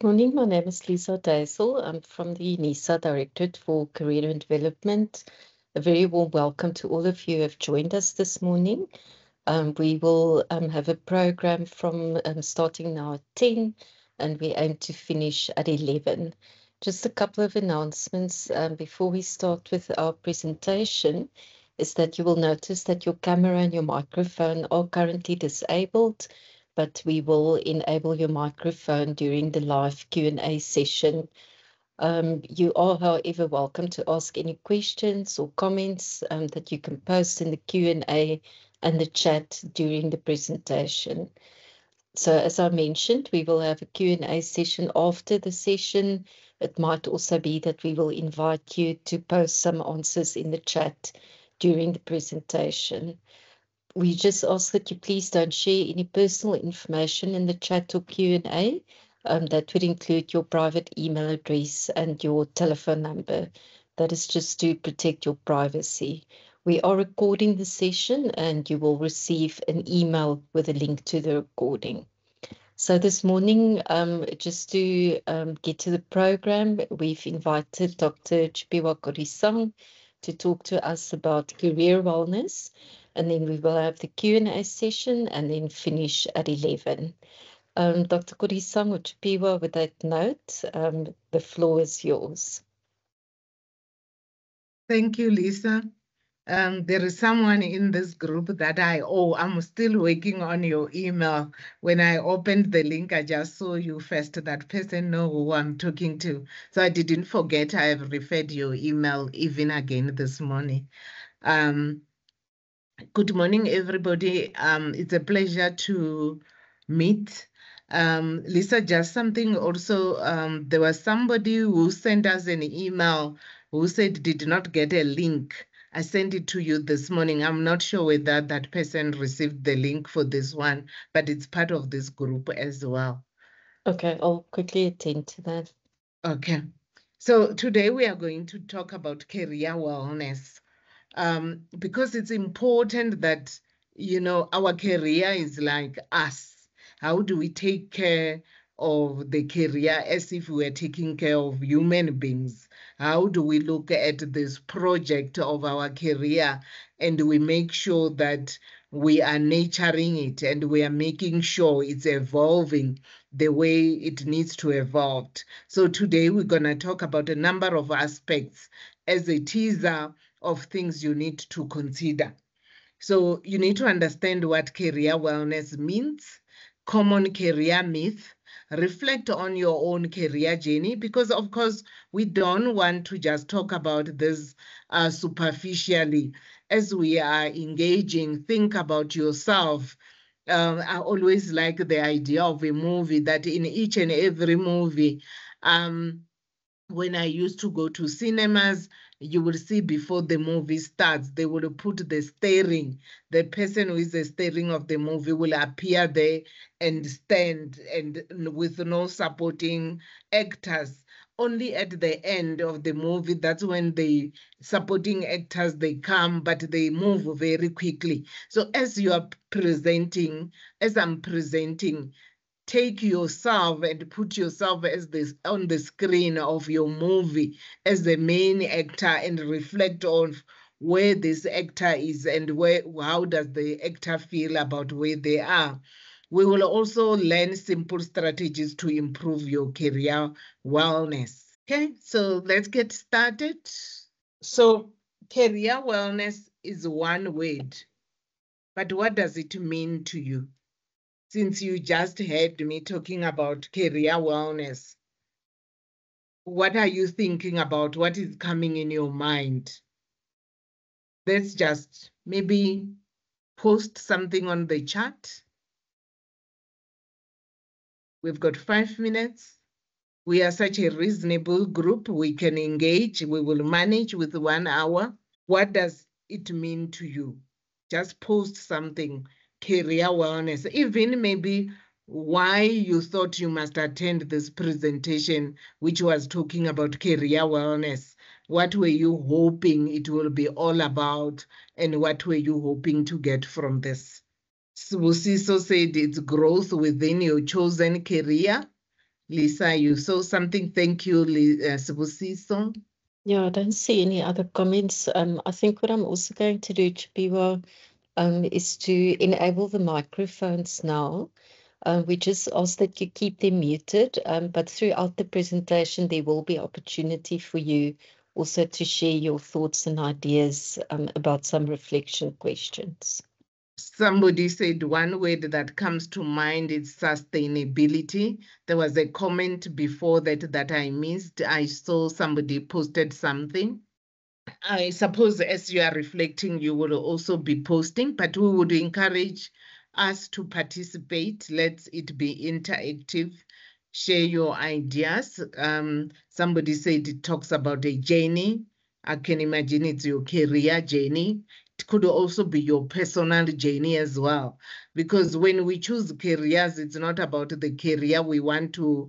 Morning, my name is Lisa Daisel. I'm from the UNISA Directorate for Career and Development. A very warm welcome to all of you who have joined us this morning. We will have a program from starting now at 10, and we aim to finish at 11. Just a couple of announcements before we start with our presentation is that you will notice that your camera and your microphone are currently disabled, but we will enable your microphone during the live Q&A session. You are, however, welcome to ask any questions or comments that you can post in the Q&A and the chat during the presentation. So as I mentioned, we will have a Q&A session after the session. It might also be that we will invite you to post some answers in the chat during the presentation. We just ask that you please don't share any personal information in the chat or Q&A. That would include your private email address and your telephone number. That is just to protect your privacy. We are recording the session and you will receive an email with a link to the recording. So this morning, just to get to the program, we've invited Dr. Tshepiwa Kodisang to talk to us about career wellness. And then we will have the Q&A session and then finish at 11. Dr. Kodisang or Tshepiwa, with that note, the floor is yours. Thank you, Lisa. There is someone in this group that I'm still working on your email. When I opened the link, I just saw you first. That person know who I'm talking to. So I didn't forget. I have referred your email even again this morning. Good morning, everybody. It's a pleasure to meet. Lisa, just something also, there was somebody who sent us an email who said did not get a link. I sent it to you this morning. I'm not sure whether that person received the link for this one, but it's part of this group as well. Okay, I'll quickly attend to that. Okay. So today we are going to talk about career wellness. Because it's important that, you know, our career is like us. How do we take care of the career as if we were taking care of human beings? How do we look at this project of our career and we make sure that we are nurturing it and we are making sure it's evolving the way it needs to evolve? So today we're going to talk about a number of aspects as a teaser of things you need to consider. So you need to understand what career wellness means, common career myth, reflect on your own career journey, because of course we don't want to just talk about this superficially. As we are engaging, think about yourself. I always like the idea of a movie, that in each and every movie, when I used to go to cinemas, you will see before the movie starts, they will put the steering. The person who is the steering of the movie will appear there and stand, and with no supporting actors. Only at the end of the movie, that's when the supporting actors, they come, but they move very quickly. So as you are presenting, as I'm presenting, take yourself and put yourself as this on the screen of your movie as the main actor and reflect on where this actor is and how does the actor feel about where they are. We will also learn simple strategies to improve your career wellness. Okay, so let's get started. So career wellness is one word, but what does it mean to you? Since you just heard me talking about career wellness, what are you thinking about? What is coming in your mind? Let's just maybe post something on the chat. We've got 5 minutes. We are such a reasonable group. We can engage. We will manage with 1 hour. What does it mean to you? Just post something. Career wellness, even maybe why you thought you must attend this presentation, which was talking about career wellness. What were you hoping it will be all about, and what were you hoping to get from this? Sibusiso said it's growth within your chosen career. Lisa, you saw something. Thank you, Sibusiso. Yeah, I don't see any other comments. I think what I'm also going to do, Chipiwa, is to enable the microphones now. We just ask that you keep them muted, but throughout the presentation, there will be opportunity for you also to share your thoughts and ideas about some reflection questions. Somebody said one word that comes to mind is sustainability. There was a comment before that I missed. I saw somebody posted something. I suppose as you are reflecting, you will also be posting, but we would encourage us to participate. Let it be interactive. Share your ideas. Somebody said it talks about a journey. I can imagine it's your career journey. It could also be your personal journey as well. Because when we choose careers, it's not about the career we want to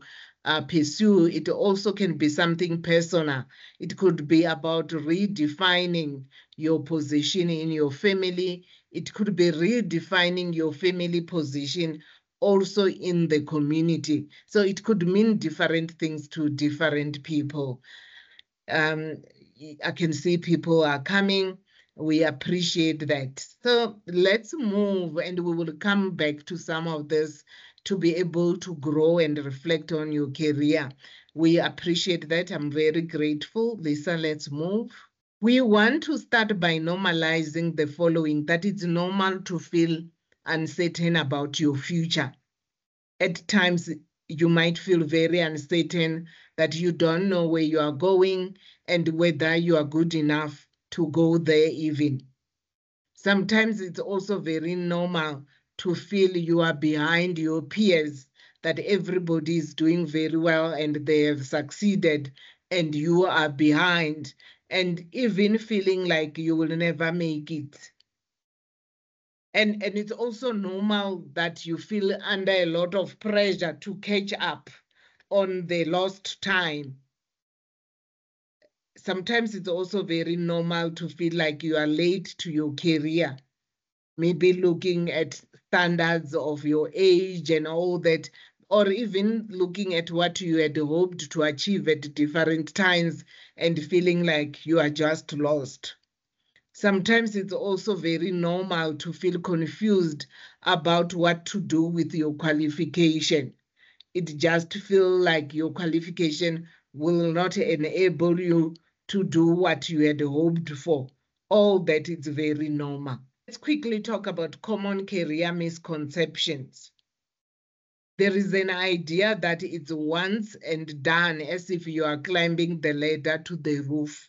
pursue. It also can be something personal. It could be about redefining your position in your family. It could be redefining your family position also in the community. So it could mean different things to different people. I can see people are coming. We appreciate that. So let's move, and we will come back to some of this to be able to grow and reflect on your career. We appreciate that. I'm very grateful. Lisa, let's move. We want to start by normalizing the following, that it's normal to feel uncertain about your future. At times, you might feel very uncertain that you don't know where you are going and whether you are good enough to go there even. Sometimes it's also very normal to feel you are behind your peers, that everybody is doing very well and they have succeeded and you are behind, and even feeling like you will never make it. And it's also normal that you feel under a lot of pressure to catch up on the lost time. Sometimes it's also very normal to feel like you are late to your career, maybe looking at standards of your age and all that, or even looking at what you had hoped to achieve at different times and feeling like you are just lost. Sometimes it's also very normal to feel confused about what to do with your qualification. It just feels like your qualification will not enable you to do what you had hoped for. All that is very normal. Let's quickly talk about common career misconceptions. There is an idea that it's once and done, as if you are climbing the ladder to the roof.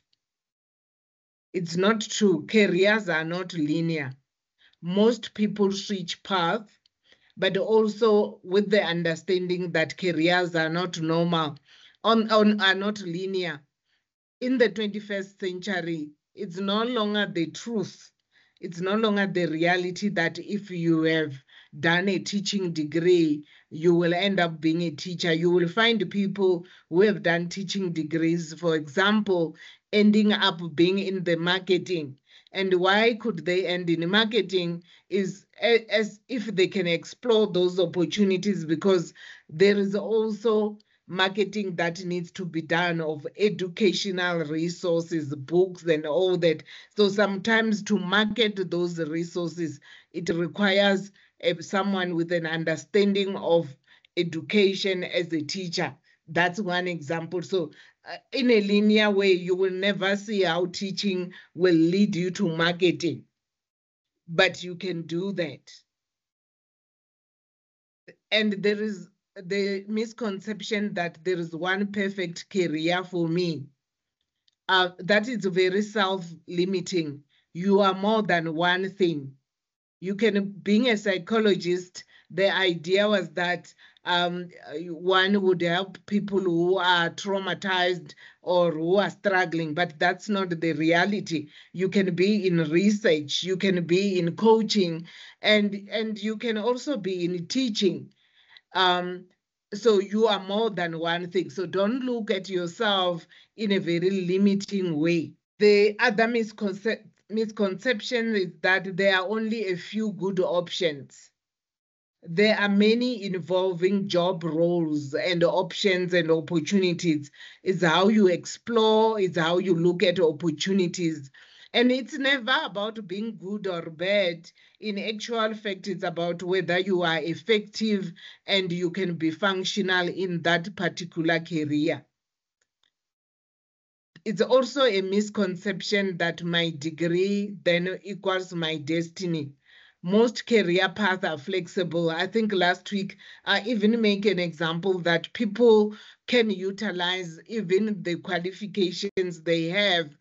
It's not true. Careers are not linear. Most people switch paths, but also with the understanding that careers are not normal, are not linear. In the 21st century, it's no longer the truth. It's no longer the reality that if you have done a teaching degree, you will end up being a teacher. You will find people who have done teaching degrees, for example, ending up being in the marketing. And why could they end in marketing is as if they can explore those opportunities, because there is also marketing that needs to be done of educational resources, books and all that. So sometimes to market those resources, it requires someone with an understanding of education as a teacher. That's one example. So in a linear way, you will never see how teaching will lead you to marketing, but you can do that. And there is the misconception that there is one perfect career for me. That is very self-limiting. You are more than one thing. You can, being a psychologist, the idea was that one would help people who are traumatized or who are struggling, but that's not the reality. You can be in research, you can be in coaching, and you can also be in teaching. So you are more than one thing. So don't look at yourself in a very limiting way. The other misconception is that there are only a few good options. there are many involving job roles and options and opportunities. It's how you explore, it's how you look at opportunities. And it's never about being good or bad. In actual fact, it's about whether you are effective and you can be functional in that particular career. It's also a misconception that my degree then equals my destiny. Most career paths are flexible. I think last week I even make an example that people can utilize even the qualifications they have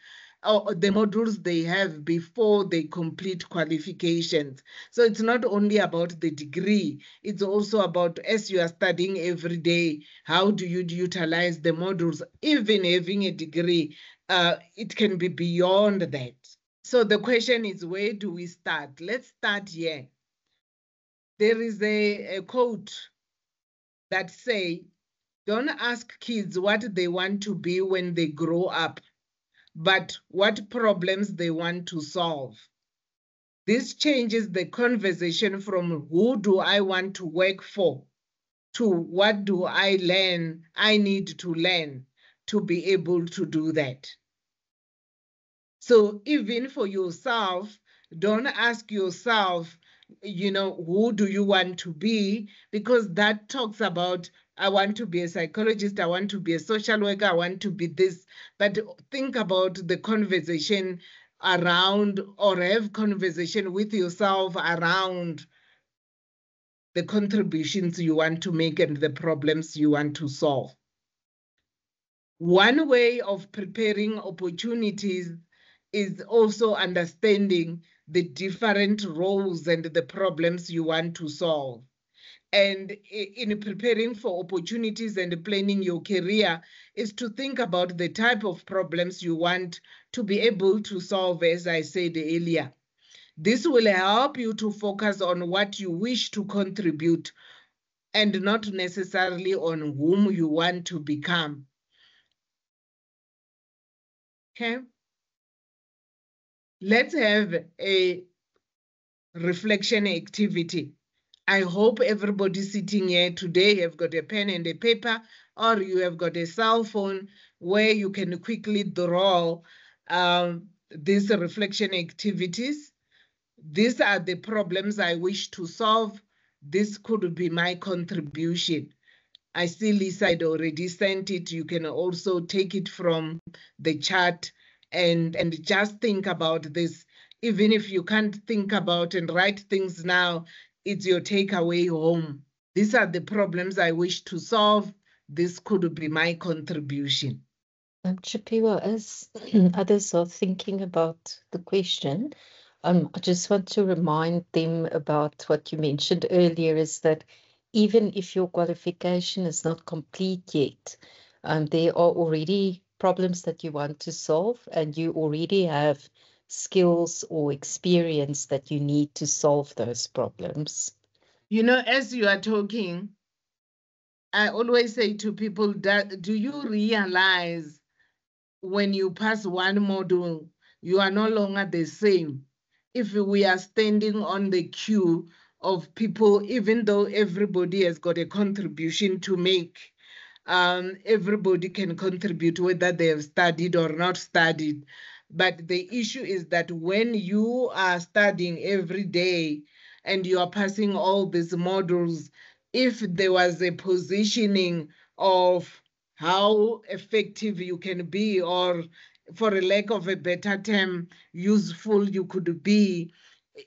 or the modules they have before they complete qualifications. So it's not only about the degree, it's also about, as you are studying every day, how do you utilize the modules? Even having a degree, it can be beyond that. So the question is, where do we start? Let's start here. There is a quote that say, don't ask kids what they want to be when they grow up, but what problems they want to solve. This changes the conversation from who do I want to work for to what do I need to learn to be able to do that. So even for yourself, don't ask yourself, who do you want to be? Because that talks about, I want to be a psychologist, I want to be a social worker, I want to be this. But think about the conversation around, or have conversation with yourself around the contributions you want to make and the problems you want to solve. One way of preparing opportunities is also understanding the different roles and the problems you want to solve. And in preparing for opportunities and planning your career is to think about the type of problems you want to be able to solve, as I said earlier. This will help you to focus on what you wish to contribute and not necessarily on whom you want to become. Okay? Let's have a reflection activity. I hope everybody sitting here today have got a pen and a paper, or you have got a cell phone where you can quickly draw these reflection activities. These are the problems I wish to solve. This could be my contribution. I see Lisa had already sent it. You can also take it from the chat and just think about this. Even if you can't think about and write things now, it's your takeaway home. These are the problems I wish to solve. This could be my contribution. Tshepiwa, as others are thinking about the question, I just want to remind them about what you mentioned earlier, is that even if your qualification is not complete yet, there are already problems that you want to solve, and you already have skills or experience that you need to solve those problems. As you are talking, I always say to people, do you realize when you pass one module, you are no longer the same? If we are standing on the queue of people, even though everybody has got a contribution to make, everybody can contribute whether they have studied or not studied. But the issue is that when you are studying every day and you are passing all these modules, if there was a positioning of how effective you can be, or for a lack of a better term, useful you could be,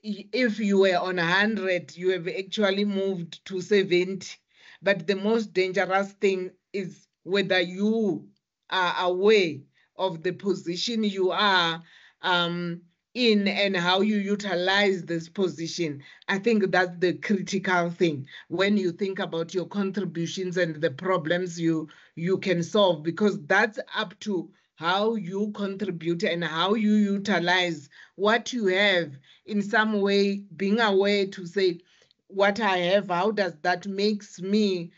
if you were on 100, you have actually moved to 70. But the most dangerous thing is whether you are aware of the position you are in and how you utilize this position. I think that's the critical thing when you think about your contributions and the problems you can solve, because that's up to how you contribute and how you utilize what you have in some way, being aware to say, what I have, how does that makes me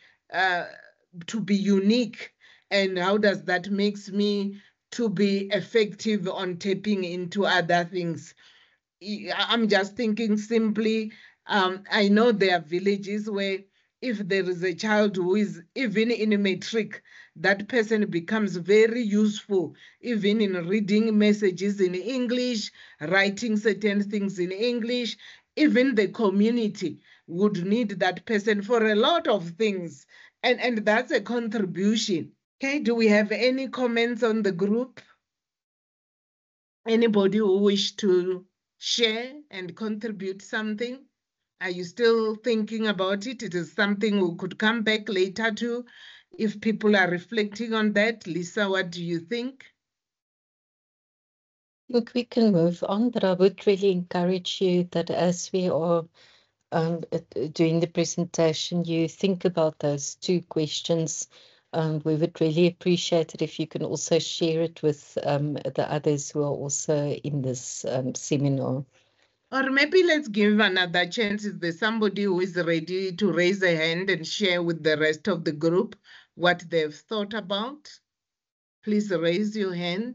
to be unique, and how does that makes me to be effective on tapping into other things. I'm just thinking simply, I know there are villages where if there is a child who is even in a matric, that person becomes very useful, even in reading messages in English, writing certain things in English. Even the community would need that person for a lot of things. And that's a contribution. Okay, do we have any comments on the group? Anybody who wish to share and contribute something? Are you still thinking about it? It is something we could come back later to if people are reflecting on that. Lisa, what do you think? Look, we can move on, but I would really encourage you that as we are doing the presentation, you think about those two questions. We would really appreciate it if you can also share it with the others who are also in this seminar. Or maybe let's give another chance. Is there somebody who is ready to raise a hand and share with the rest of the group what they've thought about? Please raise your hand.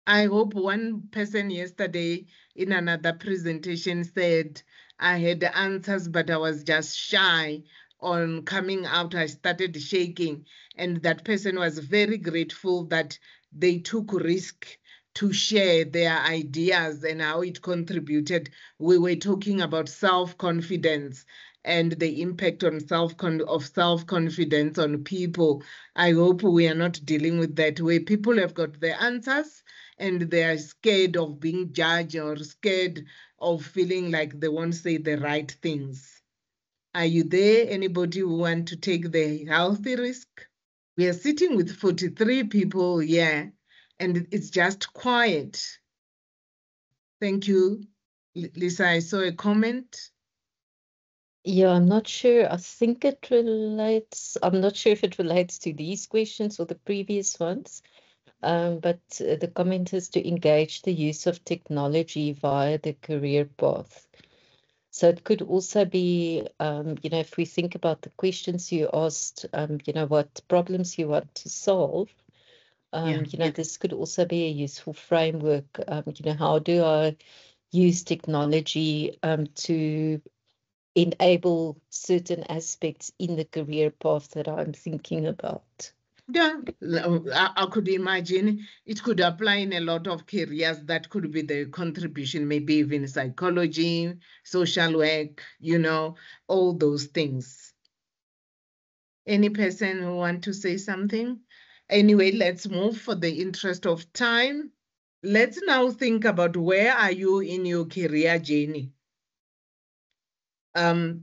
I hope one person yesterday in another presentation said, I had answers, but I was just shy on coming out. I started shaking, and that person was very grateful that they took risk to share their ideas and how it contributed. We were talking about self-confidence and the impact on self-confidence on people. I hope we are not dealing with that way. People have got the answers and they are scared of being judged or scared of feeling like they won't say the right things. Are you there? Anybody who want to take the healthy risk? We are sitting with 43 people here and it's just quiet. Thank you. Lisa, I saw a comment. Yeah, I'm not sure. I think it relates. I'm not sure if it relates to these questions or the previous ones. But the comment is to engage the use of technology via the career path. So it could also be, if we think about the questions you asked, what problems you want to solve, this could also be a useful framework. How do I use technology to enable certain aspects in the career path that I'm thinking about? Yeah, I could imagine it could apply in a lot of careers. That could be the contribution, maybe even psychology, social work, all those things. Any person who want to say something? Anyway, let's move for the interest of time. Let's now think about where are you in your career journey?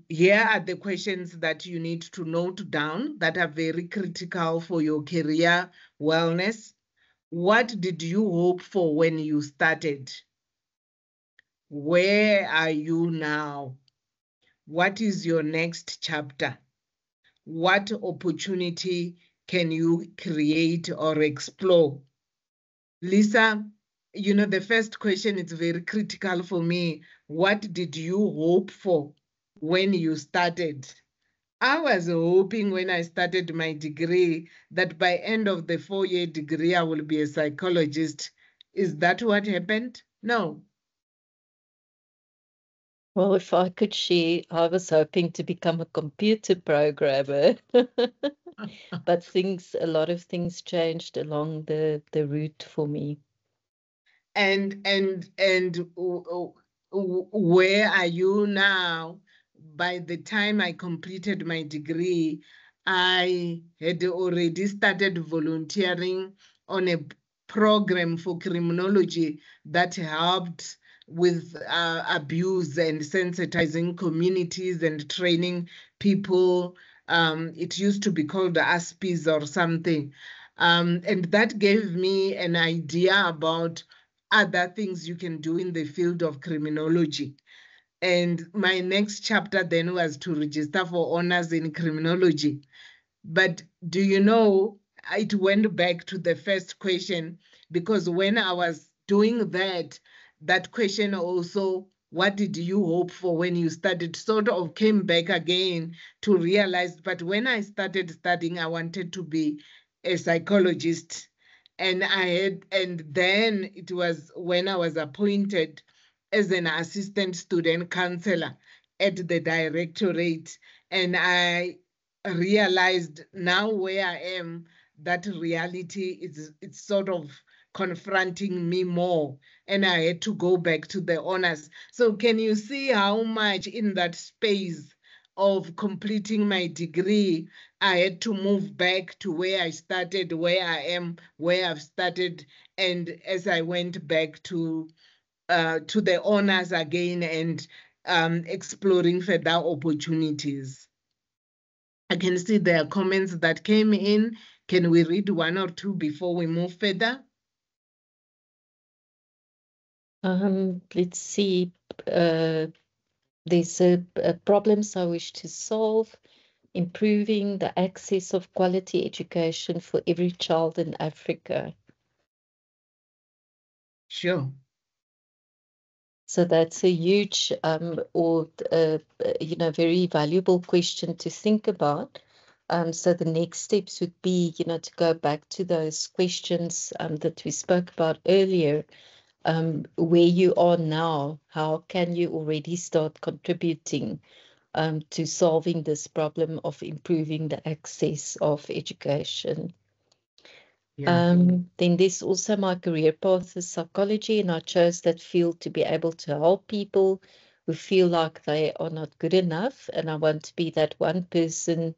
Here are the questions that you need to note down that are very critical for your career wellness. What did you hope for when you started? Where are you now? What is your next chapter? What opportunity can you create or explore? Lisa, the first question is very critical for me. What did you hope for when you started? I was hoping when I started my degree that by end of the 4-year degree, I will be a psychologist. Is that what happened? No. Well, if I could share, I was hoping to become a computer programmer, but a lot of things changed along the route for me. And where are you now? By the time I completed my degree, I had already started volunteering on a program for criminology that helped with abuse and sensitizing communities and training people. It used to be called ASPIS or something. And that gave me an idea about other things you can do in the field of criminology. And my next chapter then was to register for honors in criminology. But do you know, it went back to the first question, because when I was doing that question also, what did you hope for when you started, sort of came back again to realize, but when I started studying, I wanted to be a psychologist. And then it was when I was appointed as an assistant student counselor at the directorate, and I realized now where I am, that reality it's sort of confronting me more, and I had to go back to the honors. So can you see how much in that space of completing my degree, I had to move back to where I started, where I am, where I've started, and as I went back to the honors again and exploring further opportunities. I can see there are comments that came in. Can we read one or two before we move further? Let's see. There's problems I wish to solve, improving the access of quality education for every child in Africa. Sure. So that's a huge very valuable question to think about. So the next steps would be, to go back to those questions that we spoke about earlier. Where you are now, how can you already start contributing to solving this problem of improving the access of education? Yeah. Then there's also my career path is psychology, and I chose that field to be able to help people who feel like they are not good enough, and I want to be that one person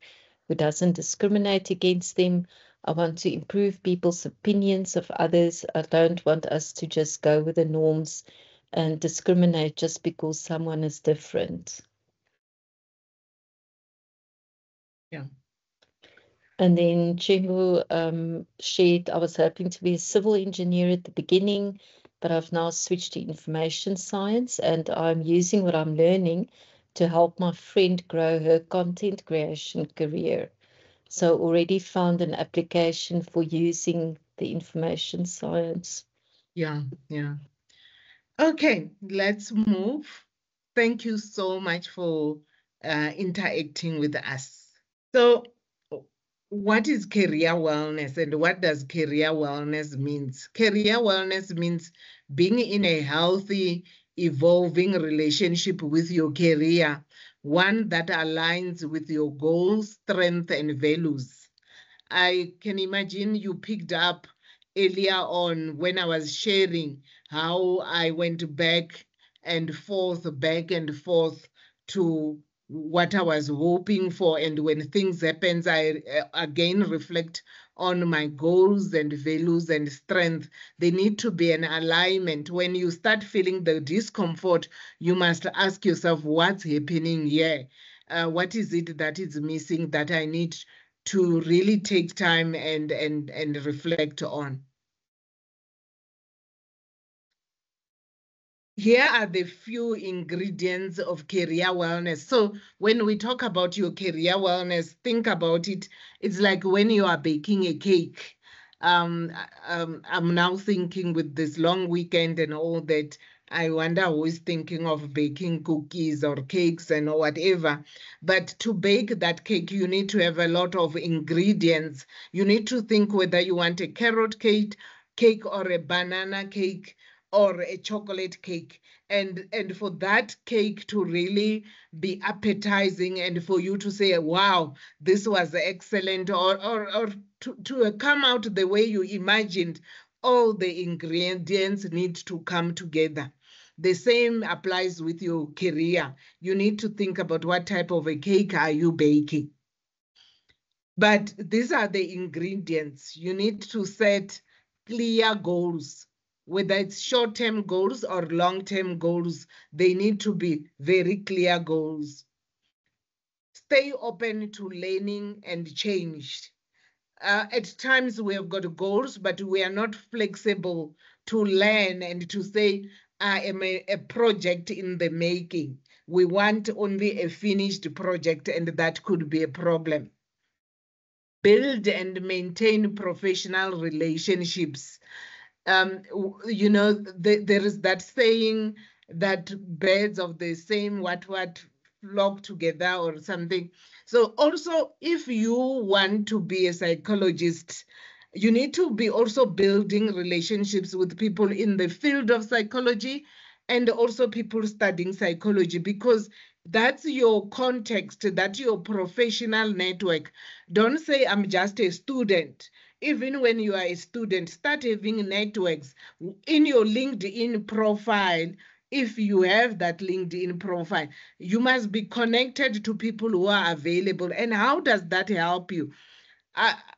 who doesn't discriminate against them. I want to improve people's opinions of others. I don't want us to just go with the norms and discriminate just because someone is different. Yeah. And then Chengu shared, I was hoping to be a civil engineer at the beginning, but I've now switched to information science, and I'm using what I'm learning to help my friend grow her content creation career. So already found an application for using the information science. Yeah. Okay, let's move. Thank you so much for interacting with us. So, what is career wellness and what does career wellness means? Career wellness means being in a healthy, evolving relationship with your career, one that aligns with your goals, strengths, and values. I can imagine you picked up earlier on when I was sharing how I went back and forth to what I was hoping for. And when things happen, I again reflect on my goals and values and strength. They need to be an alignment. When you start feeling the discomfort, you must ask yourself, what's happening here? What is it that is missing that I need to really take time and reflect on? Here are the few ingredients of career wellness. So when we talk about your career wellness, think about it. It's like when you are baking a cake. I'm now thinking with this long weekend and all that, I wonder who is thinking of baking cookies or cakes and whatever. But to bake that cake, you need to have a lot of ingredients. You need to think whether you want a carrot cake or a banana cake or a chocolate cake, and for that cake to really be appetizing and for you to say, wow, this was excellent, or to come out the way you imagined, all the ingredients need to come together. The same applies with your career. You need to think about what type of a cake are you baking. But these are the ingredients. You need to set clear goals. Whether it's short-term goals or long-term goals, they need to be very clear goals. Stay open to learning and change. At times we have got goals, but we are not flexible to learn and to say, I am a project in the making. We want only a finished project, and that could be a problem. Build and maintain professional relationships. There is that saying that birds of the same what flock together or something. So also, if you want to be a psychologist, you need to be also building relationships with people in the field of psychology and also people studying psychology, because That's your context, that's your professional network. Don't say, I'm just a student. Even when you are a student, start having networks in your LinkedIn profile. If you have that LinkedIn profile, you must be connected to people who are available. And how does that help you?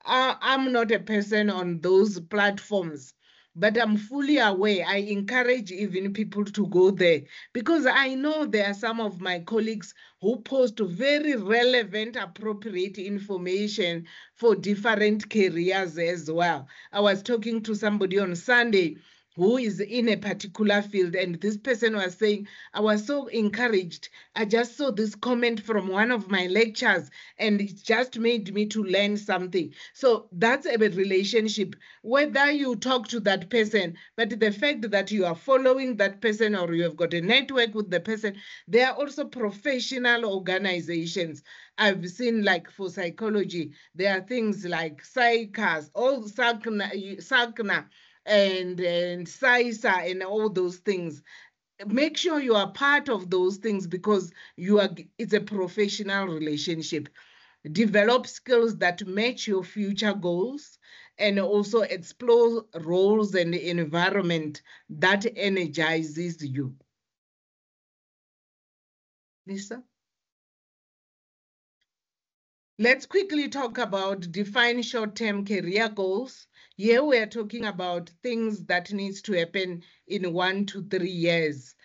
I'm not a person on those platforms, but I'm fully aware. I encourage even people to go there because I know there are some of my colleagues who post very relevant, appropriate information for different careers as well. I was talking to somebody on Sunday who is in a particular field, and this person was saying, I was so encouraged. I just saw this comment from one of my lectures, and it just made me to learn something. So that's a relationship. Whether you talk to that person, but the fact that you are following that person or you have got a network with the person, there are also professional organizations. I've seen, like for psychology, there are things like PsyCAS, all SACNA, and SAISA, and all those things. Make sure you are part of those things because it's a professional relationship. Develop skills that match your future goals, and also explore roles and environment that energizes you. Lisa? Let's quickly talk about define short-term career goals. Here we are talking about things that needs to happen in 1 to 3 years.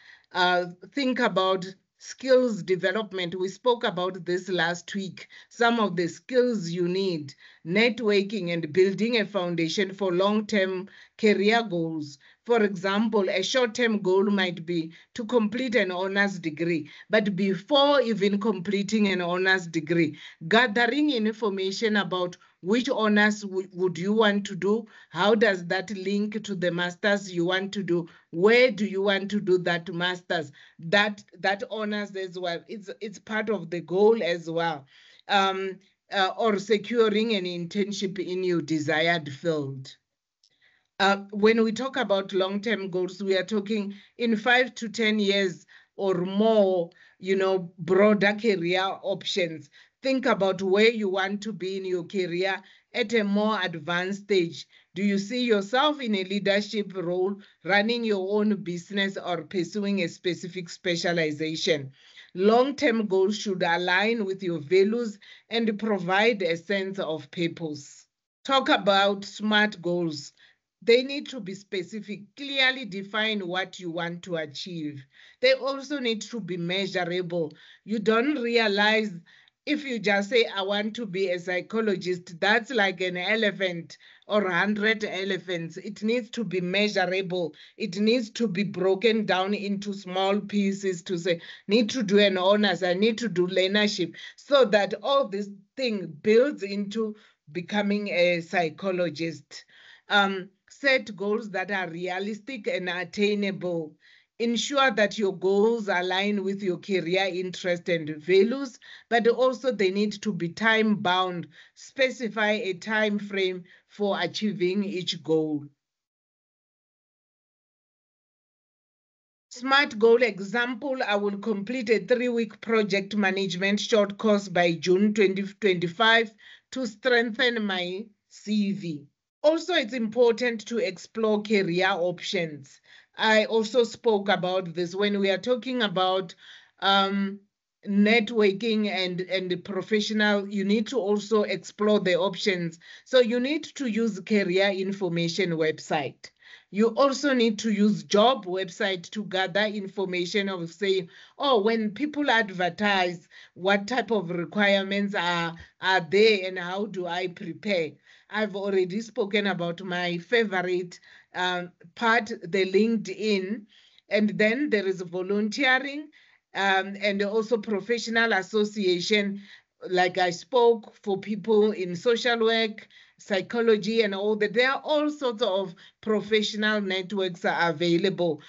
Think about skills development. We spoke about this last week. Some of the skills you need, networking and building a foundation for long-term career goals. For example, a short-term goal might be to complete an honors degree. But before even completing an honors degree, gathering information about which honors would you want to do, how does that link to the masters you want to do, where do you want to do that masters, that honors as well. It's part of the goal as well. Or securing an internship in your desired field. When we talk about long-term goals, we are talking in 5 to 10 years or more, broader career options. Think about where you want to be in your career at a more advanced stage. Do you see yourself in a leadership role, running your own business, or pursuing a specific specialization? Long-term goals should align with your values and provide a sense of purpose. Talk about SMART goals. They need to be specific, clearly define what you want to achieve. They also need to be measurable. You don't realize if you just say, I want to be a psychologist, that's like an elephant or 100 elephants. It needs to be measurable. It needs to be broken down into small pieces to say, need to do an honors, I need to do leadership, so that all this thing builds into becoming a psychologist. Set goals that are realistic and attainable. Ensure that your goals align with your career interest and values, but also they need to be time-bound. Specify a time frame for achieving each goal. SMART goal example, I will complete a 3-week project management short course by June 2025 to strengthen my CV. Also, it's important to explore career options. I also spoke about this when we are talking about networking and professional. You need to also explore the options. So you need to use career information website. You also need to use job website to gather information of saying, oh, when people advertise, what type of requirements are there and how do I prepare? I've already spoken about my favorite part, the LinkedIn, and then there is volunteering and also professional association. Like I spoke for people in social work, psychology, and all that. There are all sorts of professional networks are available.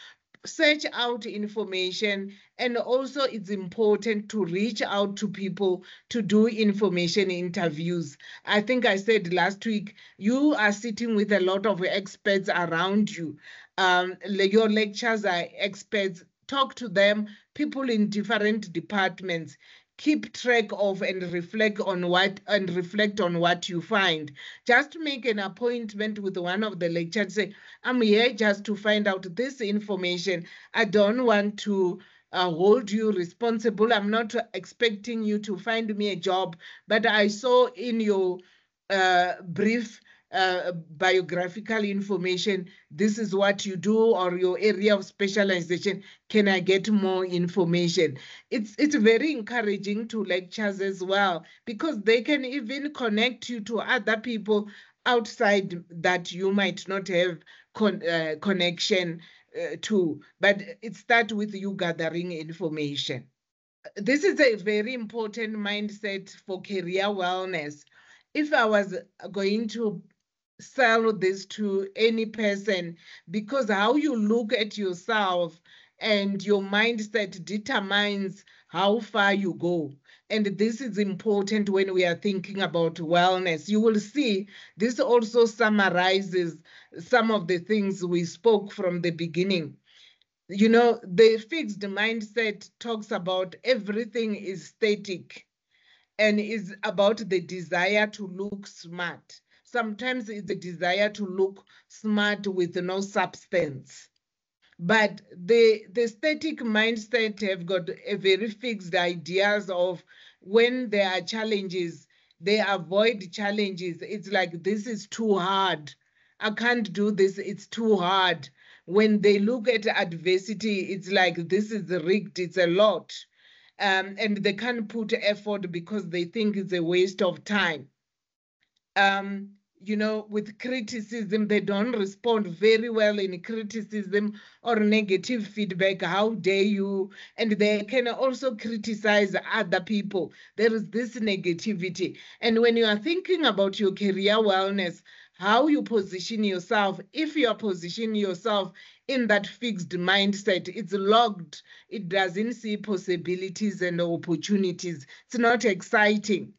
Search out information, and also it's important to reach out to people to do information interviews. I think I said last week, you are sitting with a lot of experts around you. Your lectures are experts. Talk to them, people in different departments keep track of and reflect on what you find. Just make an appointment with one of the lecturers. Say, I'm here just to find out this information. I don't want to hold you responsible. I'm not expecting you to find me a job, but I saw in your brief biographical information, this is what you do, or your area of specialization. Can I get more information? It's very encouraging to lecturers as well, because they can even connect you to other people outside that you might not have connection to. But it starts with you gathering information. This is a very important mindset for career wellness. If I was going to sell this to any person, because how you look at yourself and your mindset determines how far you go. And this is important when we are thinking about wellness. You will see this also summarizes some of the things we spoke from the beginning. You know, the fixed mindset talks about everything is static and is about the desire to look smart. Sometimes it's a desire to look smart with no substance. But the static mindset have got a very fixed ideas of when there are challenges, they avoid challenges. It's like, this is too hard. I can't do this, it's too hard. When they look at adversity, it's like, this is rigged, it's a lot. And they can't put effort because they think it's a waste of time. You know, with criticism, they don't respond very well in criticism or negative feedback. How dare you? And they can also criticize other people. There is this negativity. And when you are thinking about your career wellness, how you position yourself, if you are positioning yourself in that fixed mindset, it's locked. It doesn't see possibilities and opportunities. It's not exciting.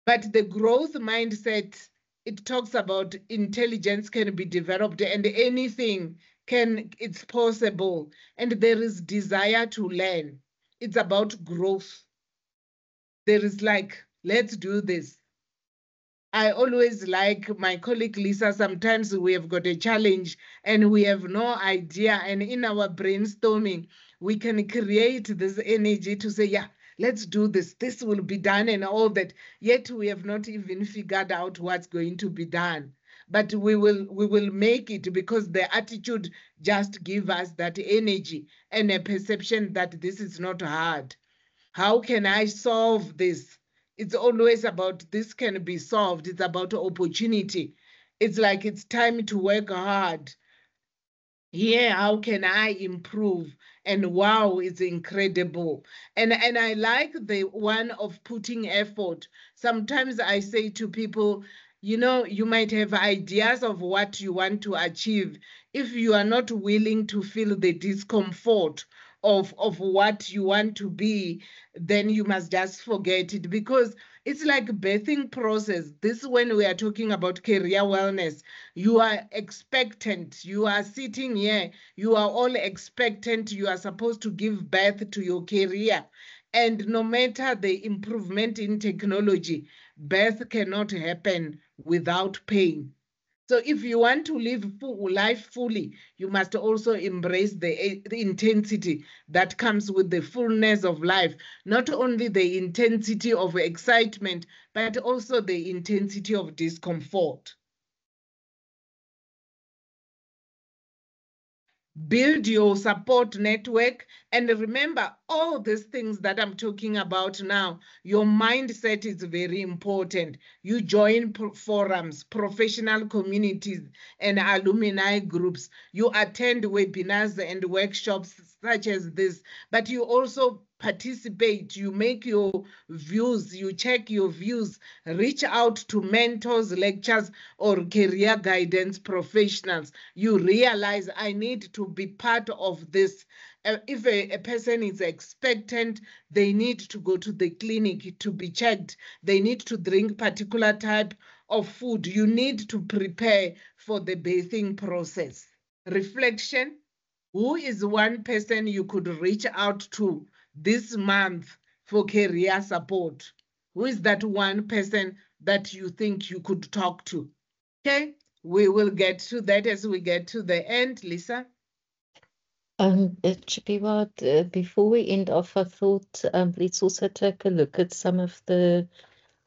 But the growth mindset, it talks about intelligence can be developed and anything it's possible. And there is desire to learn. It's about growth. There is like, let's do this. I always like my colleague Lisa, sometimes we have got a challenge and we have no idea. And in our brainstorming, we can create this energy to say, yeah, let's do this. This will be done and all that. Yet we have not even figured out what's going to be done. But we will make it, because the attitude just gives us that energy and a perception that this is not hard. How can I solve this? It's always about this can be solved. It's about opportunity. It's like it's time to work hard. Yeah, how can I improve? And wow, it's incredible. And I like the one of putting effort. Sometimes I say to people, you know, you might have ideas of what you want to achieve. If you are not willing to feel the discomfort of what you want to be, then you must just forget it, because it's like birthing process. This, when we are talking about career wellness, you are expectant. You are sitting here. You are all expectant. You are supposed to give birth to your career. And no matter the improvement in technology, birth cannot happen without pain. So if you want to live life fully, you must also embrace the intensity that comes with the fullness of life. Not only the intensity of excitement, but also the intensity of discomfort. Build your support network. And remember, all these things that I'm talking about now, your mindset is very important. You join forums, professional communities, and alumni groups. You attend webinars and workshops such as this, but you also participate, you make your views, you check your views, reach out to mentors, lecturers, or career guidance professionals. You realize, I need to be part of this. If a person is expectant, they need to go to the clinic to be checked. They need to drink particular type of food. You need to prepare for the birthing process. Reflection. Who is one person you could reach out to this month for career support? Who is that one person that you think you could talk to? Okay, we will get to that as we get to the end, Lisa. Chipiwa, before we end off, I thought let's also take a look at some of the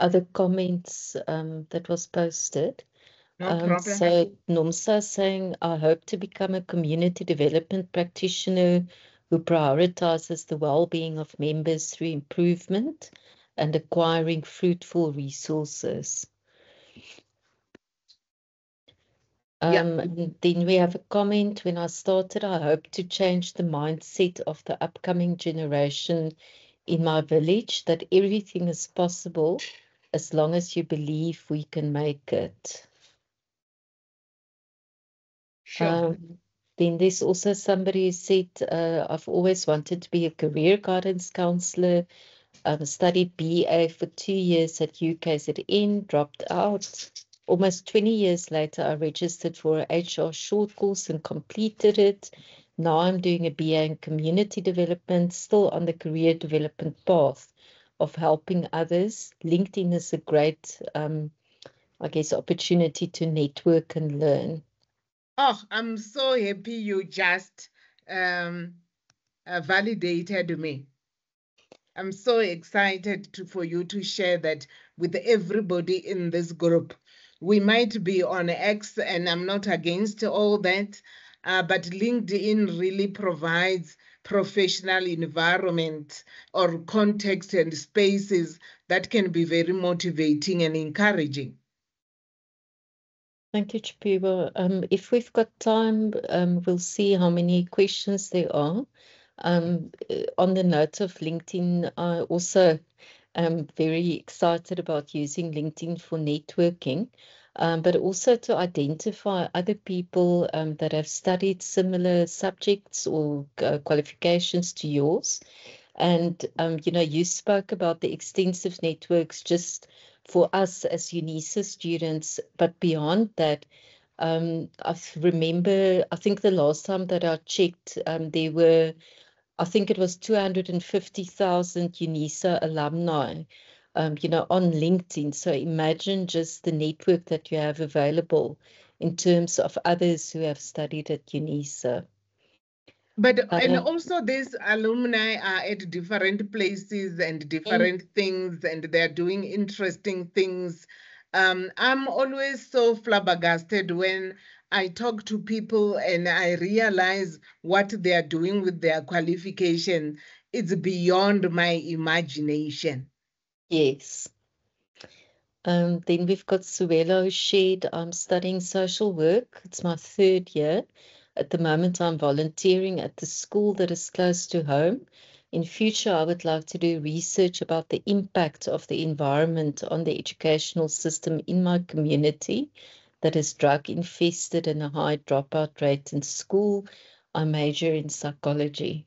other comments that was posted. No problem. So Nomsa saying, I hope to become a community development practitioner who prioritizes the well-being of members through improvement and acquiring fruitful resources. And then we have a comment, when I started, I hope to change the mindset of the upcoming generation in my village, that everything is possible as long as you believe we can make it. Sure. Then there's also somebody who said, I've always wanted to be a career guidance counselor. Studied BA for 2 years at UKZN, dropped out. Almost 20 years later, I registered for a HR short course and completed it. Now I'm doing a BA in community development, still on the career development path of helping others. LinkedIn is a great, I guess, opportunity to network and learn. Oh, I'm so happy you just validated me. I'm so excited for you to share that with everybody in this group. We might be on X, and I'm not against all that, but LinkedIn really provides professional environment or context and spaces that can be very motivating and encouraging. Thank you, Chipiwa. If we've got time, we'll see how many questions there are. On the note of LinkedIn, I also am very excited about using LinkedIn for networking, but also to identify other people that have studied similar subjects or qualifications to yours. And, you spoke about the extensive networks just for us as UNISA students, but beyond that, I remember, I think the last time that I checked, there were, I think it was 250,000 UNISA alumni, on LinkedIn. So imagine just the network that you have available in terms of others who have studied at UNISA. But and also these alumni are at different places and different things, and they're doing interesting things. I'm always so flabbergasted when I talk to people and I realize what they are doing with their qualification. It's beyond my imagination. Yes. Then we've got Suelo shared, I'm studying social work. It's my 3rd year. At the moment, I'm volunteering at the school that is close to home. In future, I would like to do research about the impact of the environment on the educational system in my community that is drug infested and a high dropout rate in school. I major in psychology.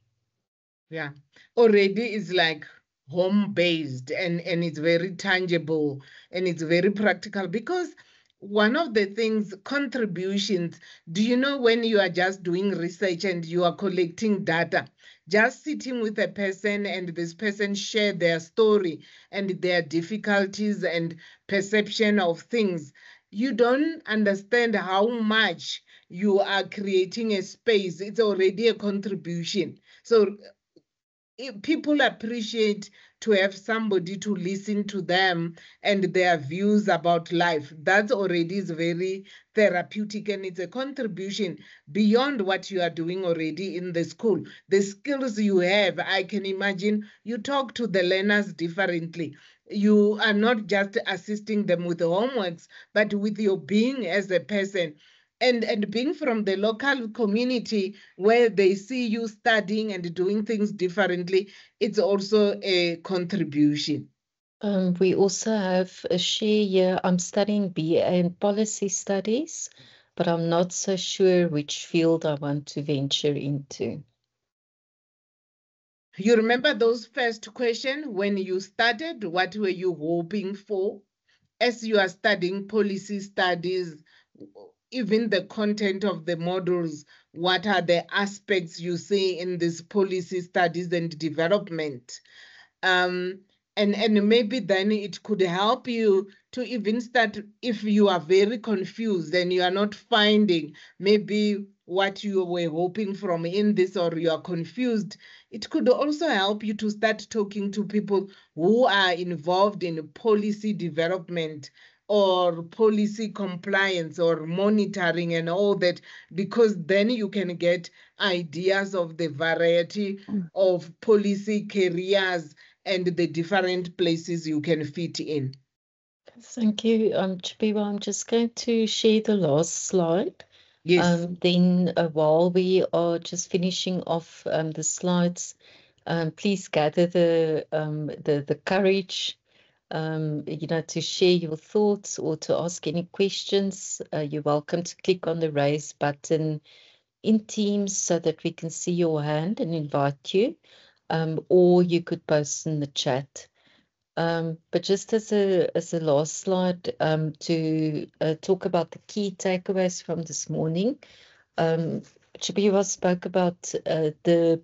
Yeah, already is like home-based and it's very tangible and it's very practical, because one of the things, contributions, do you know, when you are just doing research and you are collecting data, just sitting with a person and this person share their story and their difficulties and perception of things, you don't understand how much you are creating a space. It's already a contribution. So people appreciate to have somebody to listen to them and their views about life. That already is very therapeutic, and it's a contribution beyond what you are doing already in the school. The skills you have, I can imagine you talk to the learners differently. You are not just assisting them with the homeworks, but with your being as a person. And being from the local community where they see you studying and doing things differently, it's also a contribution. We also have a share here. I'm studying BA in policy studies, but I'm not so sure which field I want to venture into. You remember those first questions when you started? What were you hoping for? As you are studying policy studies, even the content of the modules. What are the aspects you see in this policy studies and development? And maybe then it could help you to even start, if you are very confused and you are not finding maybe what you were hoping from in this, or you are confused, it could also help you to start talking to people who are involved in policy development or policy compliance or monitoring and all that, because then you can get ideas of the variety of policy careers and the different places you can fit in. Thank you, Chipiwa. I'm just going to share the last slide. Yes. Then while we are just finishing off the slides, please gather the courage, to share your thoughts or to ask any questions. You're welcome to click on the raise button in Teams so that we can see your hand and invite you, or you could post in the chat. But just as a last slide, to talk about the key takeaways from this morning, Chipiwa spoke about the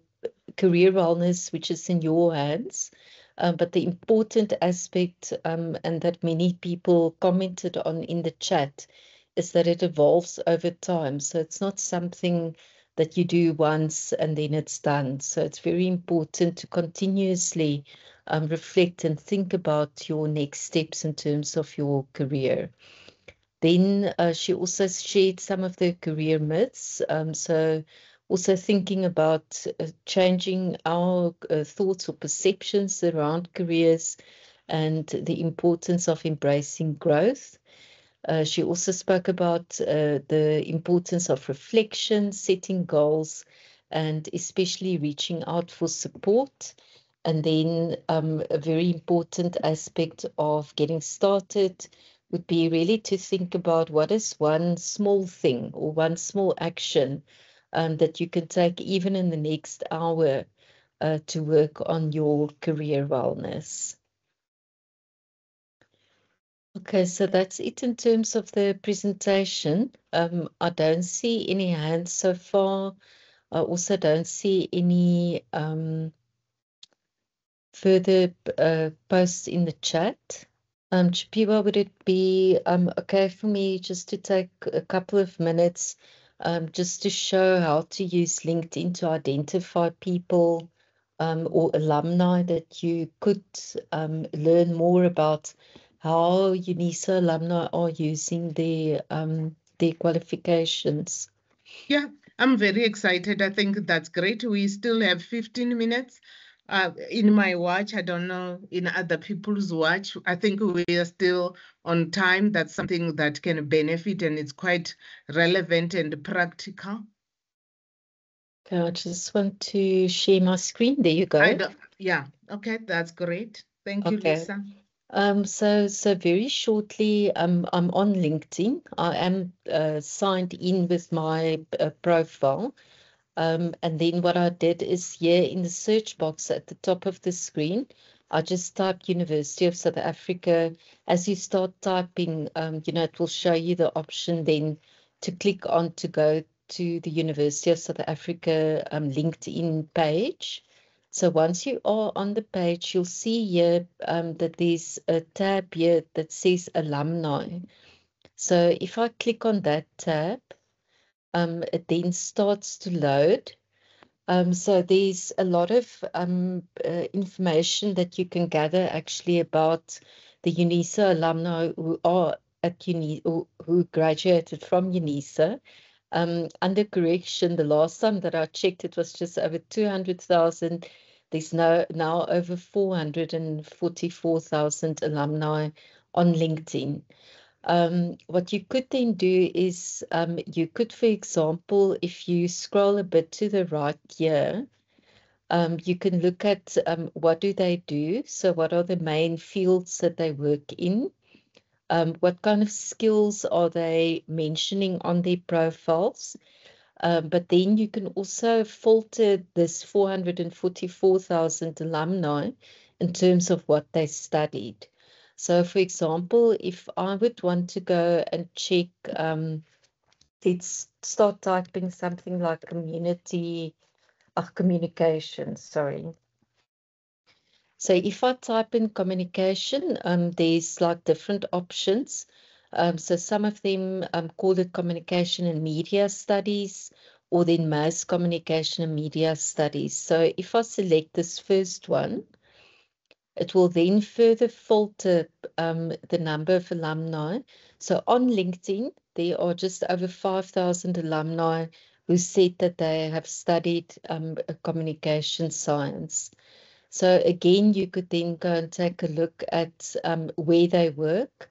career wellness, which is in your hands. But the important aspect, and that many people commented on in the chat, is that it evolves over time. So it's not something that you do once and then it's done. So it's very important to continuously reflect and think about your next steps in terms of your career. Then she also shared some of the career myths. So also thinking about changing our thoughts or perceptions around careers and the importance of embracing growth. She also spoke about the importance of reflection, setting goals, and especially reaching out for support. And then a very important aspect of getting started would be really to think about what is one small thing or one small action that you can take even in the next hour to work on your career wellness. Okay, so that's it in terms of the presentation. I don't see any hands so far. I also don't see any further posts in the chat. Chipiwa, would it be okay for me just to take a couple of minutes just to show how to use LinkedIn to identify people or alumni that you could learn more about how UNISA alumni are using their qualifications? Yeah, I'm very excited. I think that's great. We still have 15 minutes. In my watch, I don't know, in other people's watch, I think we are still on time. That's something that can benefit, and it's quite relevant and practical. Okay, I just want to share my screen. There you go. Yeah, okay, that's great. Thank you, Okay. Lisa. So very shortly, I'm on LinkedIn. I am signed in with my profile. And then what I did is here in the search box at the top of the screen, I just typed University of South Africa. As you start typing, it will show you the option then to click on to go to the University of South Africa LinkedIn page. So once you are on the page, you'll see here that there's a tab here that says alumni. So if I click on that tab, it then starts to load. So there's a lot of information that you can gather actually about the UNISA alumni who are at who graduated from UNISA. Under correction, the last time that I checked, it was just over 200,000. There's now over 444,000 alumni on LinkedIn. What you could then do is you could, for example, if you scroll a bit to the right here, you can look at what do they do. So what are the main fields that they work in? What kind of skills are they mentioning on their profiles? But then you can also filter this 444,000 alumni in terms of what they studied. So, for example, if I would want to go and check let's start typing something like communication, sorry. So if I type in communication, there's like different options. So some of them call it communication and media studies, or then mass communication and media studies. So if I select this first one, it will then further filter the number of alumni. So on LinkedIn, there are just over 5,000 alumni who said that they have studied communication science. So again, you could then go and take a look at where they work.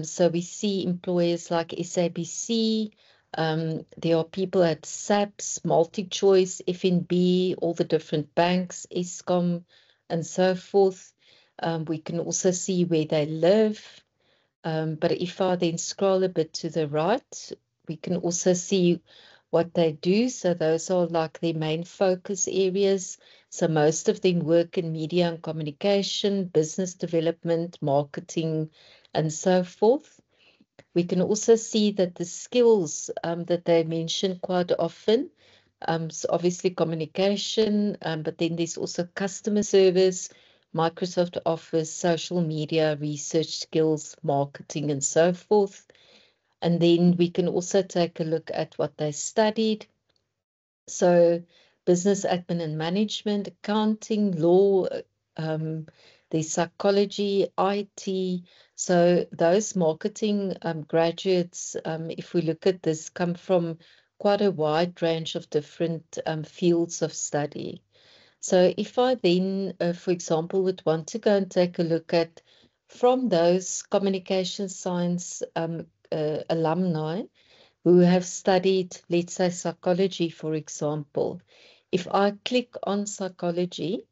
So we see employers like SABC, there are people at SAPS, MultiChoice, FNB, all the different banks, Eskom, and so forth. We can also see where they live. But if I then scroll a bit to the right, we can also see what they do. So those are like their main focus areas. So most of them work in media and communication, business development, marketing, and so forth. We can also see that the skills that they mention quite often, so obviously communication, but then there's also customer service, Microsoft Office, social media, research skills, marketing, and so forth. And then we can also take a look at what they studied. So business admin and management, accounting, law, the psychology, IT. So those marketing graduates, if we look at this, come from quite a wide range of different fields of study. So if I then, for example, would want to go and take a look at from those communication science alumni who have studied, let's say, psychology, for example, if I click on psychology,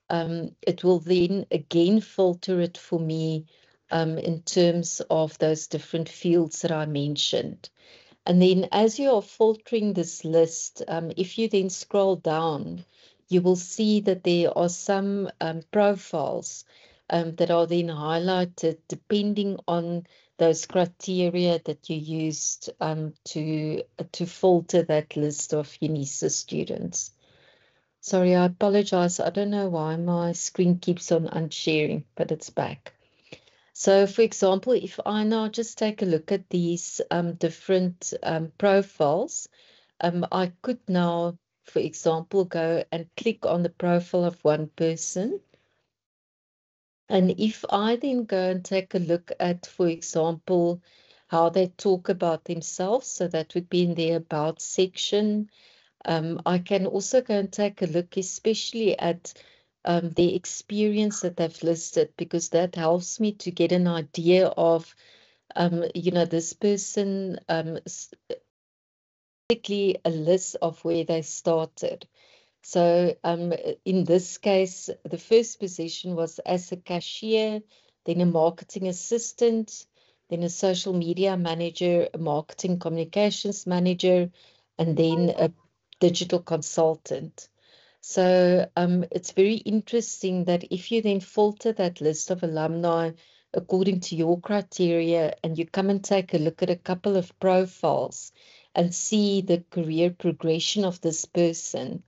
it will then again filter it for me in terms of those different fields that I mentioned. And then as you are filtering this list, if you then scroll down, you will see that there are some profiles that are then highlighted depending on those criteria that you used to filter that list of UNISA students. Sorry, I apologize. I don't know why my screen keeps on unsharing, but it's back. So, for example, if I now just take a look at these different profiles, I could now, for example, go and click on the profile of one person. And if I then go and take a look at, for example, how they talk about themselves, so that would be in their About section. I can also go and take a look, especially at the experience that they've listed, because that helps me to get an idea of, this person, basically a list of where they started. So in this case, the first position was as a cashier, then a marketing assistant, then a social media manager, a marketing communications manager, and then a digital consultant. So it's very interesting that if you then filter that list of alumni according to your criteria and you come and take a look at a couple of profiles and see the career progression of this person,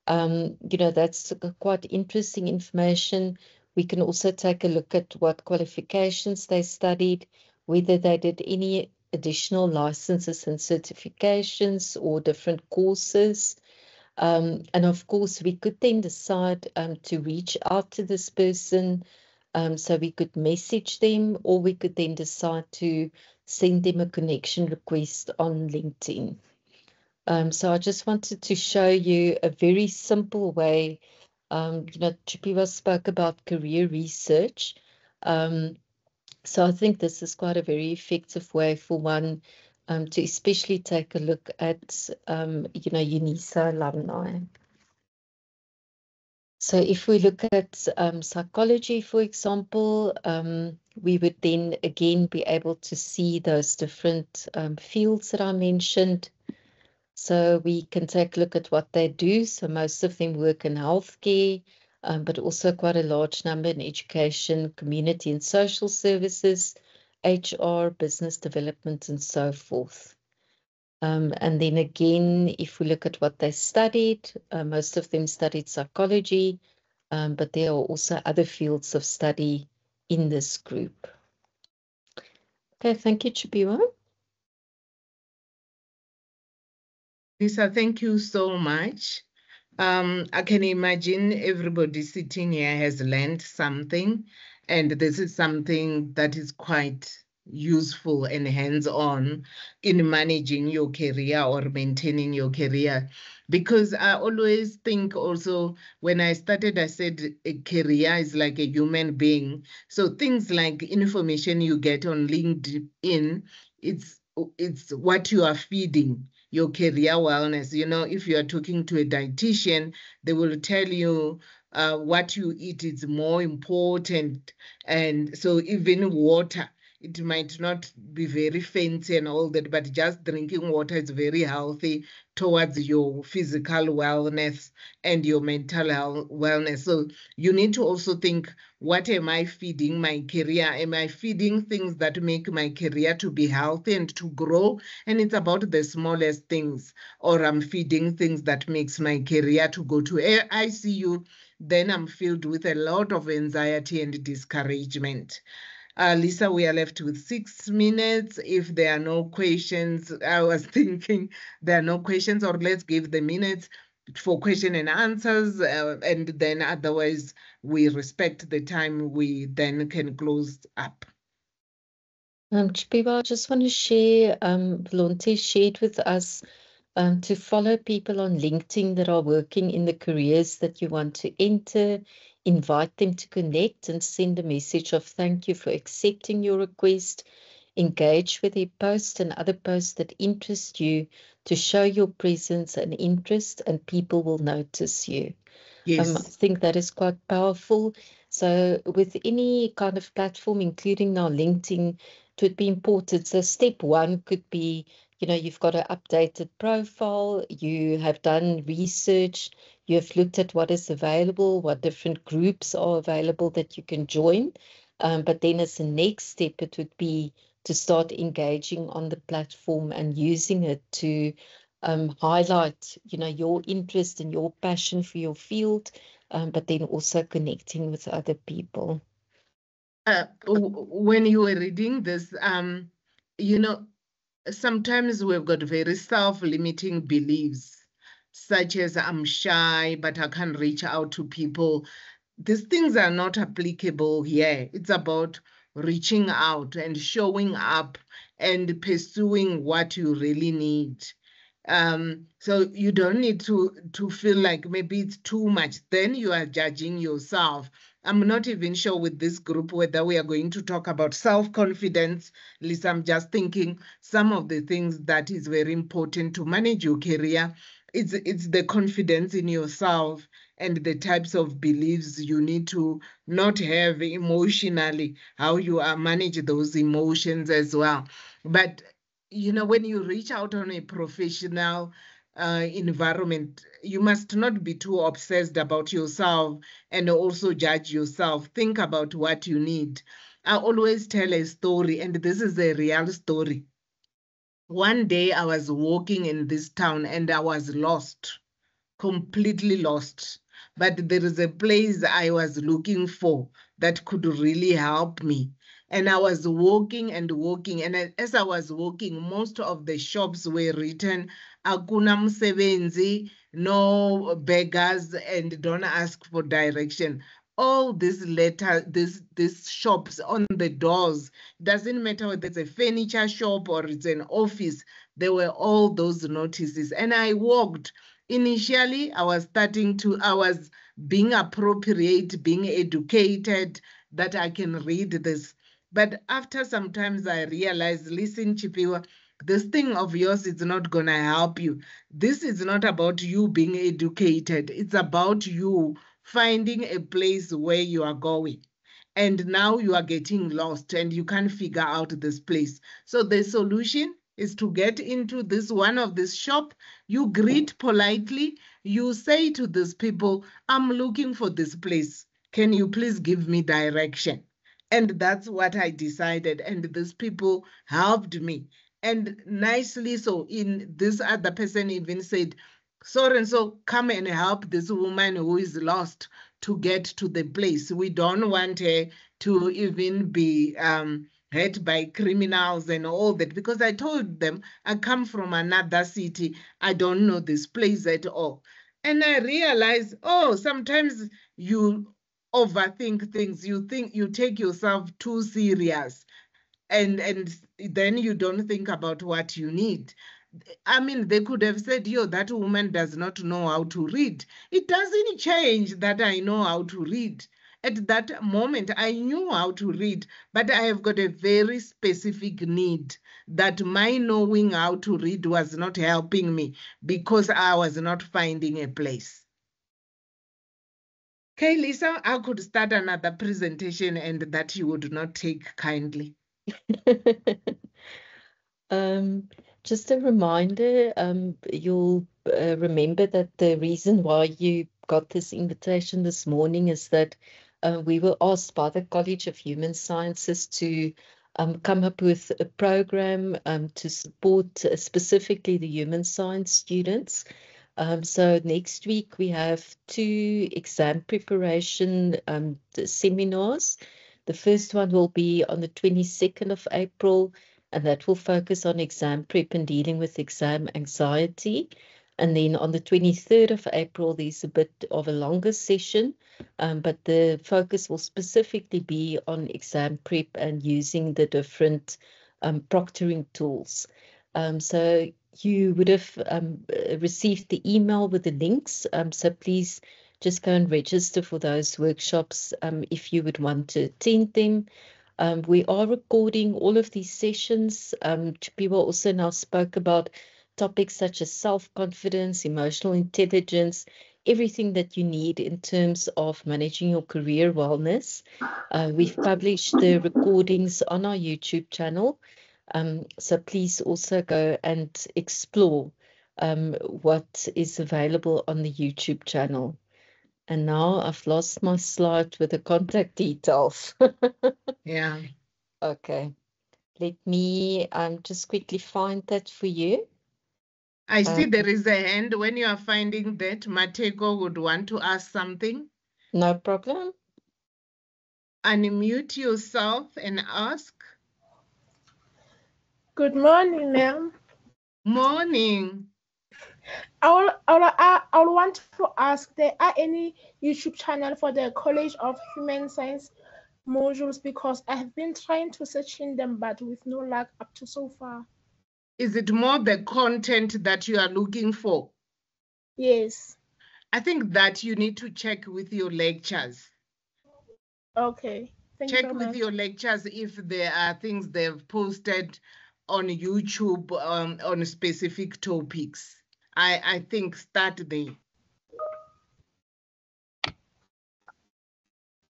that's quite interesting information. We can also take a look at what qualifications they studied, whether they did any additional licenses and certifications or different courses. And of course, we could then decide to reach out to this person. So we could message them, or we could then decide to send them a connection request on LinkedIn. So I just wanted to show you a very simple way. Chipiwa spoke about career research. So I think this is quite a very effective way for one to especially take a look at, UNISA alumni. So if we look at psychology, for example, we would then again be able to see those different fields that I mentioned. So we can take a look at what they do. So most of them work in healthcare, but also quite a large number in education, community and social services, HR, business development, and so forth. And then again, if we look at what they studied, most of them studied psychology, but there are also other fields of study in this group. Okay, thank you, Chipiwa. Lisa, thank you so much. I can imagine everybody sitting here has learned something, and this is something that is quite useful and hands-on in managing your career or maintaining your career. Because I always think also, when I started, I said a career is like a human being. So things like information you get on LinkedIn, it's what you are feeding your career wellness. You know, if you are talking to a dietitian, they will tell you what you eat is more important. And so even water, it might not be very fancy and all that, but just drinking water is very healthy towards your physical wellness and your mental wellness. So you need to also think, what am I feeding my career? Am I feeding things that make my career to be healthy and to grow? And it's about the smallest things. Or I'm feeding things that makes my career to go to ICU, then I'm filled with a lot of anxiety and discouragement. Lisa, we are left with 6 minutes. If there are no questions, I was thinking there are no questions, or let's give the minutes for question and answers, and then otherwise we respect the time, we then can close up. Chipiwa, I just want to share, Vlonte shared with us to follow people on LinkedIn that are working in the careers that you want to enter, invite them to connect and send a message of thank you for accepting your request, engage with their post and other posts that interest you to show your presence and interest, and people will notice you. Yes. I think that is quite powerful. So with any kind of platform, including now LinkedIn, it would be important. So step one could be, you know, you've got an updated profile, you have done research, you have looked at what is available, what different groups are available that you can join. But then as a next step, it would be to start engaging on the platform and using it to highlight, you know, your interest and your passion for your field, but then also connecting with other people. When you were reading this, you know, sometimes we've got very self-limiting beliefs, such as I'm shy, but I can't reach out to people. These things are not applicable here. It's about reaching out and showing up and pursuing what you really need. So you don't need to feel like maybe it's too much. Then you are judging yourself. I'm not even sure with this group whether we are going to talk about self-confidence. Lisa, I'm just thinking some of the things that is very important to manage your career. It's the confidence in yourself and the types of beliefs you need to not have emotionally, how you manage those emotions as well. But you know, when you reach out on a professional environment, you must not be too obsessed about yourself and also judge yourself. Think about what you need. I always tell a story, and this is a real story. One day I was walking in this town and I was lost, completely lost. But there is a place I was looking for that could really help me. And I was walking and walking. And as I was walking, most of the shops were written, Akuna msebenzi, no beggars, and don't ask for direction. All these letters, these shops on the doors, doesn't matter whether it's a furniture shop or it's an office, there were all those notices. And I walked. Initially, I was being appropriate, being educated, that I can read this. But after some times, I realized, listen, Chipiwa, this thing of yours is not going to help you. This is not about you being educated. It's about you finding a place where you are going. And now you are getting lost and you can't figure out this place. So the solution is to get into this one of this shop. You greet politely. You say to these people, I'm looking for this place. Can you please give me direction? And that's what I decided. And these people helped me. And nicely so, in this other person even said, so and so, come and help this woman who is lost to get to the place. We don't want her to even be hurt by criminals and all that, because I told them I come from another city. I don't know this place at all. And I realized, oh, sometimes you overthink things. You think you take yourself too serious, and then you don't think about what you need. I mean, they could have said, yo, that woman does not know how to read. It doesn't change that I know how to read. At that moment, I knew how to read, but I have got a very specific need that my knowing how to read was not helping me because I was not finding a place. Okay, Lisa, I could start another presentation and that you would not take kindly. Just a reminder, you'll remember that the reason why you got this invitation this morning is that we were asked by the College of Human Sciences to come up with a program to support specifically the human science students. So next week we have 2 exam preparation seminars. The first one will be on the 22nd of April, and that will focus on exam prep and dealing with exam anxiety. And then on the 23rd of April, there's a bit of a longer session, but the focus will specifically be on exam prep and using the different proctoring tools. So you would have received the email with the links, so please just go and register for those workshops if you would want to attend them. We are recording all of these sessions. People also now spoke about topics such as self-confidence, emotional intelligence, everything that you need in terms of managing your career wellness. We've published the recordings on our YouTube channel. So please also go and explore what is available on the YouTube channel. And now I've lost my slide with the contact details. Yeah. Okay. Let me just quickly find that for you. I see there is a hand. When you are finding that, Mateko would want to ask something. No problem. Unmute yourself and ask. Good morning, ma'am. Morning. I would want to ask, there are any YouTube channel for the College of Human Science modules, because I have been trying to search in them, but with no luck up to so far. Is it more the content that you are looking for? Yes. I think that you need to check with your lectures. Okay. Thank you Check very with much. your lectures if there are things they've posted on YouTube on specific topics. I think start there.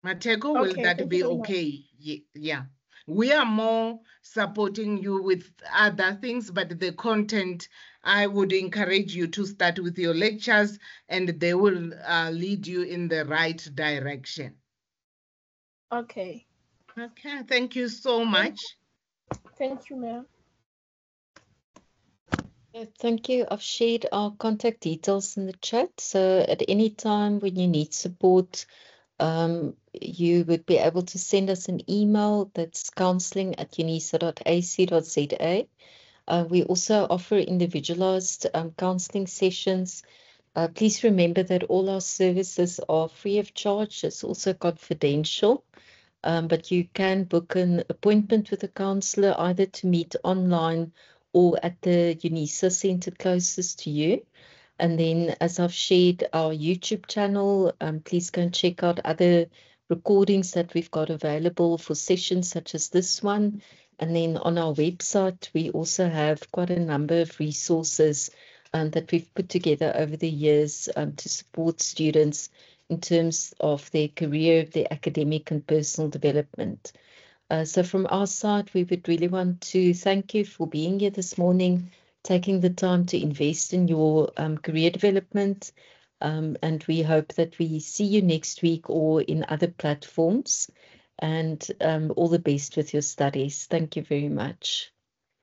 Mateko, will Okay, that thank be you very much. okay? Yeah. We are more supporting you with other things, but the content, I would encourage you to start with your lectures and they will lead you in the right direction. Okay. Okay, thank you so much. Thank you, ma'am. Thank you. I've shared our contact details in the chat. So at any time when you need support, you would be able to send us an email. That's counselling@unisa.ac.za. We also offer individualized counseling sessions. Please remember that all our services are free of charge. It's also confidential, but you can book an appointment with a counselor either to meet online or at the UNISA Center closest to you. And then, as I've shared our YouTube channel, please go and check out other recordings that we've got available for sessions such as this one. And then on our website, we also have quite a number of resources that we've put together over the years to support students in terms of their career, their academic and personal development. So from our side, we would really want to thank you for being here this morning, taking the time to invest in your career development. And we hope that we see you next week or in other platforms. And all the best with your studies. Thank you very much.